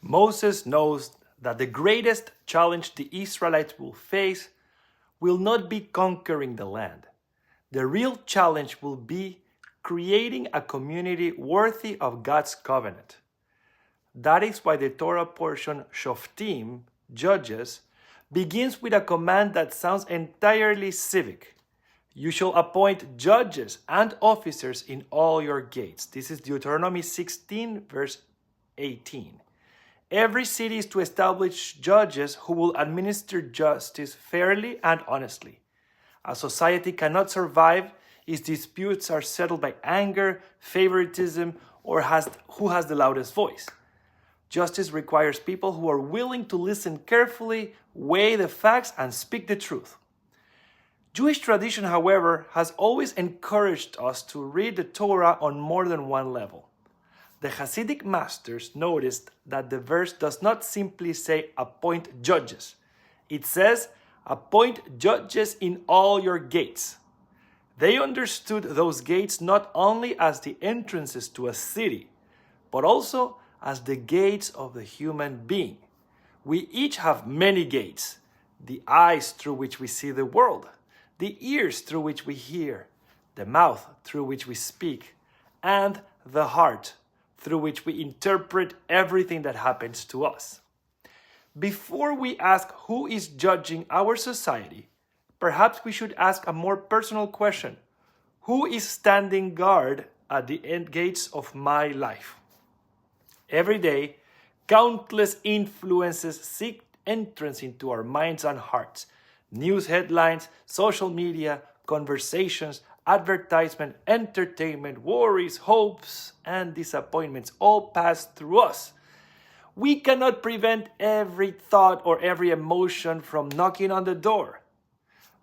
Moses knows that the greatest challenge the Israelites will face will not be conquering the land. The real challenge will be creating a community worthy of God's covenant. That is why the Torah portion Shoftim, Judges, begins with a command that sounds entirely civic. You shall appoint judges and officers in all your gates. This is Deuteronomy 16, verse 18. Every city is to establish judges who will administer justice fairly and honestly. A society cannot survive if disputes are settled by anger, favoritism, or who has the loudest voice. Justice requires people who are willing to listen carefully, weigh the facts, and speak the truth. Jewish tradition, however, has always encouraged us to read the Torah on more than one level. The Hasidic masters noticed that the verse does not simply say appoint judges. It says appoint judges in all your gates. They understood those gates not only as the entrances to a city, but also as the gates of the human being. We each have many gates: the eyes through which we see the world, the ears through which we hear, the mouth through which we speak, and the heart through which we interpret everything that happens to us. Before we ask who is judging our society, perhaps we should ask a more personal question. Who is standing guard at the gates of my life? Every day, countless influences seek entrance into our minds and hearts. News headlines, social media, conversations, advertisement, entertainment, worries, hopes, and disappointments all pass through us. We cannot prevent every thought or every emotion from knocking on the door,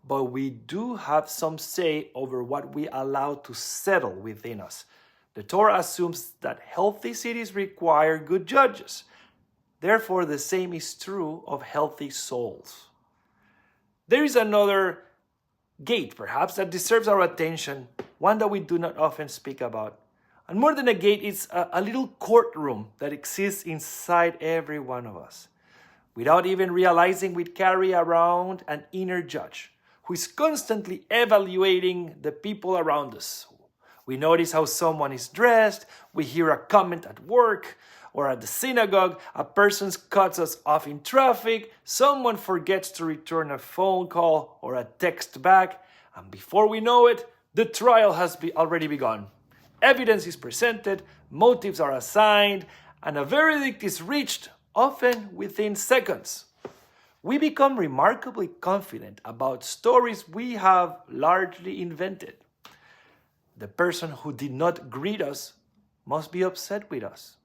but we do have some say over what we allow to settle within us. The Torah assumes that healthy cities require good judges. Therefore, the same is true of healthy souls. There is another gate, perhaps, that deserves our attention, one that we do not often speak about. And more than a gate, it's a little courtroom that exists inside every one of us. Without even realizing, we carry around an inner judge who is constantly evaluating the people around us. We notice how someone is dressed, we hear a comment at work or at the synagogue, a person cuts us off in traffic, someone forgets to return a phone call or a text back, and before we know it, the trial has already begun. Evidence is presented, motives are assigned, and a verdict is reached, often within seconds. We become remarkably confident about stories we have largely invented. The person who did not greet us must be upset with us.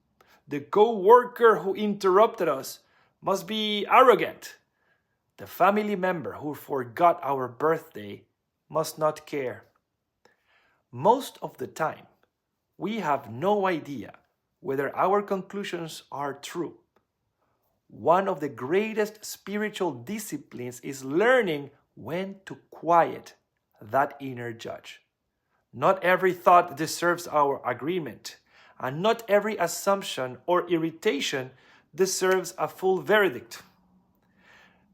The co-worker who interrupted us must be arrogant. The family member who forgot our birthday must not care. Most of the time, we have no idea whether our conclusions are true. One of the greatest spiritual disciplines is learning when to quiet that inner judge. Not every thought deserves our agreement, and not every assumption or irritation deserves a full verdict.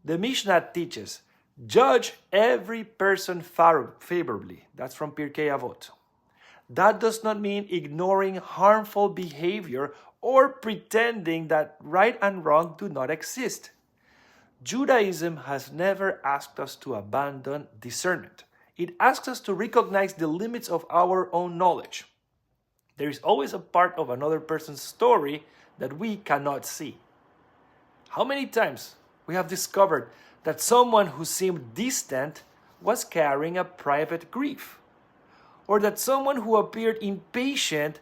The Mishnah teaches, judge every person favorably. That's from Pirkei Avot. That does not mean ignoring harmful behavior or pretending that right and wrong do not exist. Judaism has never asked us to abandon discernment. It asks us to recognize the limits of our own knowledge. There is always a part of another person's story that we cannot see. How many times we have discovered that someone who seemed distant was carrying a private grief, or that someone who appeared impatient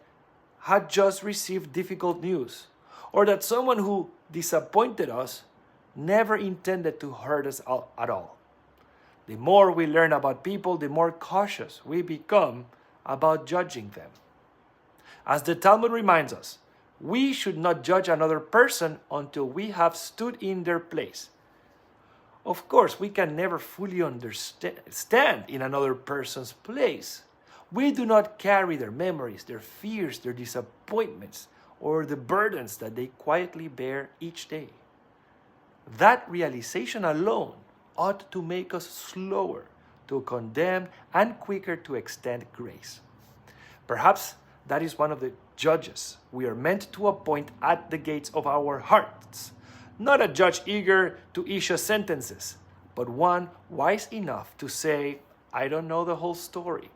had just received difficult news, or that someone who disappointed us never intended to hurt us at all. The more we learn about people, the more cautious we become about judging them. As the Talmud reminds us, we should not judge another person until we have stood in their place. Of course, we can never fully stand in another person's place. We do not carry their memories, their fears, their disappointments, or the burdens that they quietly bear each day. That realization alone ought to make us slower to condemn and quicker to extend grace. Perhaps that is one of the judges we are meant to appoint at the gates of our hearts. Not a judge eager to issue sentences, but one wise enough to say, I don't know the whole story.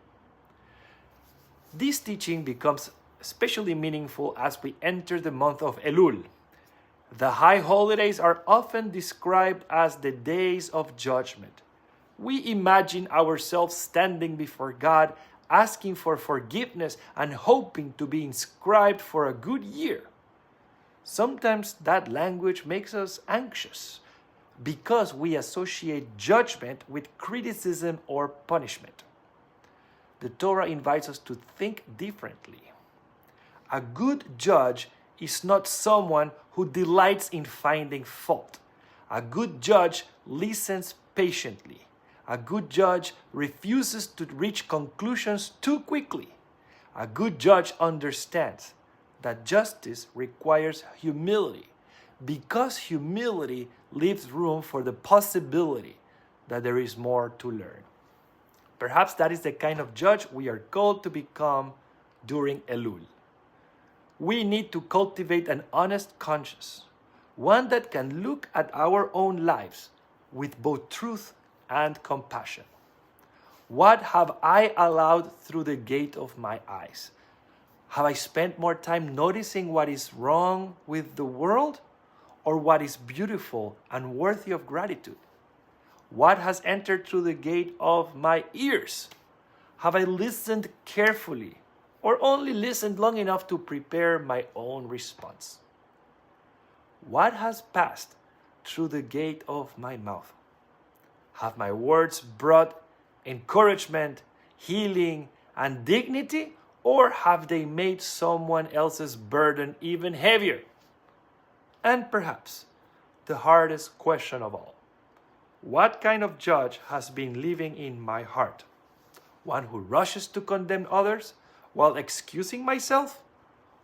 This teaching becomes especially meaningful as we enter the month of Elul. The high holidays are often described as the days of judgment. We imagine ourselves standing before God, asking for forgiveness and hoping to be inscribed for a good year. Sometimes that language makes us anxious because we associate judgment with criticism or punishment. The Torah invites us to think differently. A good judge is not someone who delights in finding fault. A good judge listens patiently. A good judge refuses to reach conclusions too quickly. A good judge understands that justice requires humility, because humility leaves room for the possibility that there is more to learn. Perhaps that is the kind of judge we are called to become during Elul. We need to cultivate an honest conscience, one that can look at our own lives with both truth and compassion. What have I allowed through the gate of my eyes? Have I spent more time noticing what is wrong with the world or what is beautiful and worthy of gratitude? What has entered through the gate of my ears? Have I listened carefully or only listened long enough to prepare my own response? What has passed through the gate of my mouth? Have my words brought encouragement, healing, and dignity, or have they made someone else's burden even heavier? And perhaps the hardest question of all, what kind of judge has been living in my heart? One who rushes to condemn others while excusing myself,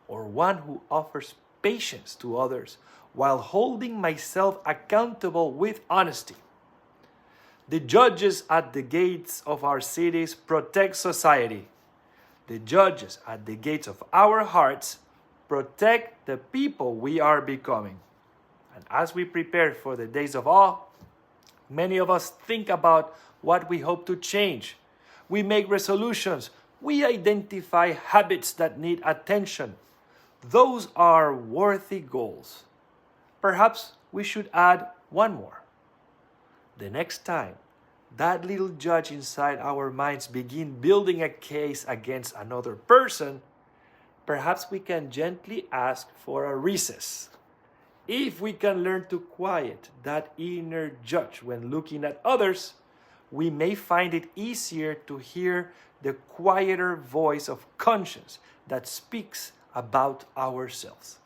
or one who offers patience to others while holding myself accountable with honesty? The judges at the gates of our cities protect society. The judges at the gates of our hearts protect the people we are becoming. And as we prepare for the days of awe, many of us think about what we hope to change. We make resolutions. We identify habits that need attention. Those are worthy goals. Perhaps we should add one more. The next time that little judge inside our minds begin building a case against another person, perhaps we can gently ask for a recess. If we can learn to quiet that inner judge when looking at others, we may find it easier to hear the quieter voice of conscience that speaks about ourselves.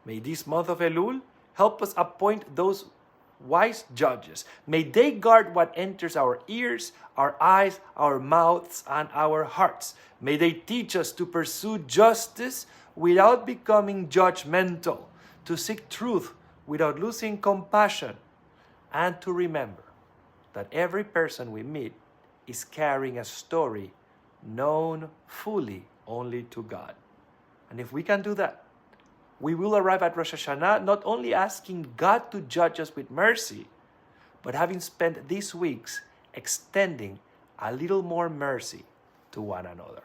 May this month of Elul help us appoint those wise judges. May they guard what enters our ears, our eyes, our mouths, and our hearts. May they teach us to pursue justice without becoming judgmental, to seek truth without losing compassion, and to remember that every person we meet is carrying a story known fully only to God. And if we can do that, we will arrive at Rosh Hashanah not only asking God to judge us with mercy, but having spent these weeks extending a little more mercy to one another.